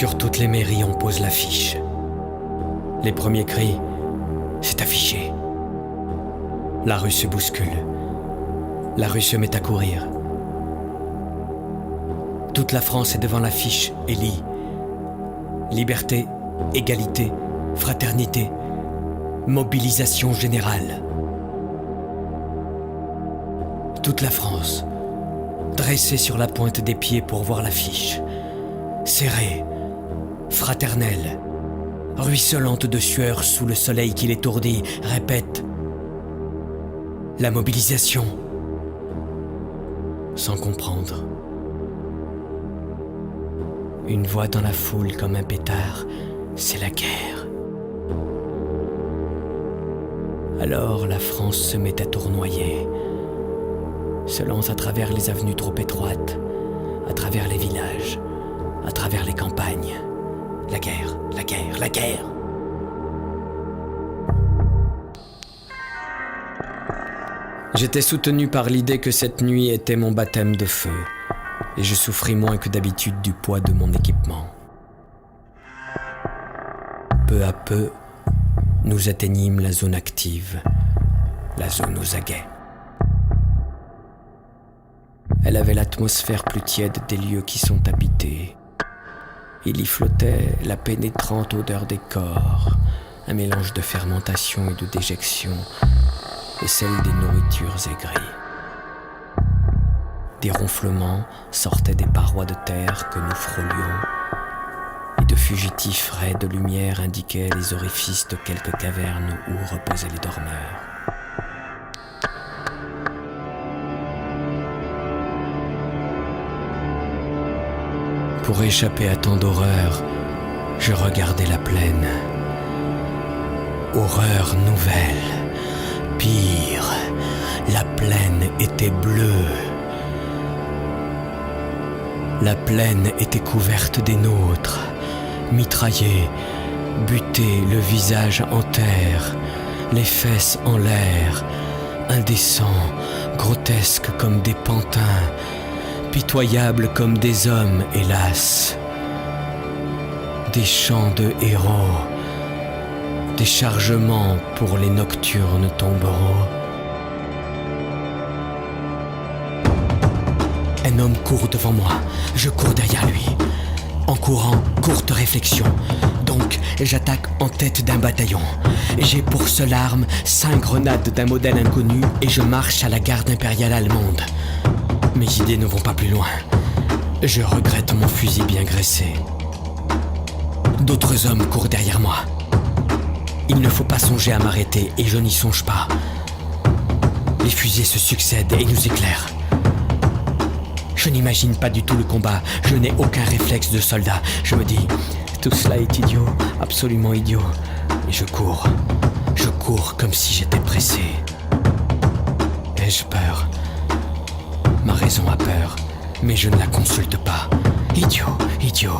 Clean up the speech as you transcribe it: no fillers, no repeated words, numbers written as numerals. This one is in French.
Sur toutes les mairies, on pose l'affiche. Les premiers cris, c'est affiché. La rue se bouscule. La rue se met à courir. Toute la France est devant l'affiche et lit liberté, égalité, fraternité, mobilisation générale. Toute la France, dressée sur la pointe des pieds pour voir l'affiche, serrée, fraternelle, ruisselante de sueur sous le soleil qui l'étourdit, répète la mobilisation, sans comprendre. Une voix dans la foule comme un pétard, c'est la guerre. Alors la France se met à tournoyer, se lance à travers les avenues trop étroites, à travers les villages, à travers les campagnes. La guerre, la guerre, la guerre. J'étais soutenu par l'idée que cette nuit était mon baptême de feu, et je souffris moins que d'habitude du poids de mon équipement. Peu à peu, nous atteignîmes la zone active, la zone aux aguets. Elle avait l'atmosphère plus tiède des lieux qui sont habités. Il y flottait la pénétrante odeur des corps, un mélange de fermentation et de déjection, et celle des nourritures aigries. Des ronflements sortaient des parois de terre que nous frôlions, et de fugitifs raies de lumière indiquaient les orifices de quelques cavernes où reposaient les dormeurs. Pour échapper à tant d'horreur, je regardais la plaine. Horreur nouvelle, pire, la plaine était bleue. La plaine était couverte des nôtres, mitraillés, butés, le visage en terre, les fesses en l'air, indécents, grotesques comme des pantins, pitoyables comme des hommes, hélas. Des chants de héros, des chargements pour les nocturnes tombereaux. Un homme court devant moi, je cours derrière lui. En courant, courte réflexion. Donc, j'attaque en tête d'un bataillon. J'ai pour seule arme 5 grenades d'un modèle inconnu et je marche à la garde impériale allemande. Mes idées ne vont pas plus loin. Je regrette mon fusil bien graissé. D'autres hommes courent derrière moi. Il ne faut pas songer à m'arrêter et je n'y songe pas. Les fusées se succèdent et nous éclairent. Je n'imagine pas du tout le combat, je n'ai aucun réflexe de soldat. Je me dis, tout cela est idiot, absolument idiot. Et je cours comme si j'étais pressé. Ai-je peur ? Ma raison a peur, mais je ne la consulte pas. Idiot, idiot.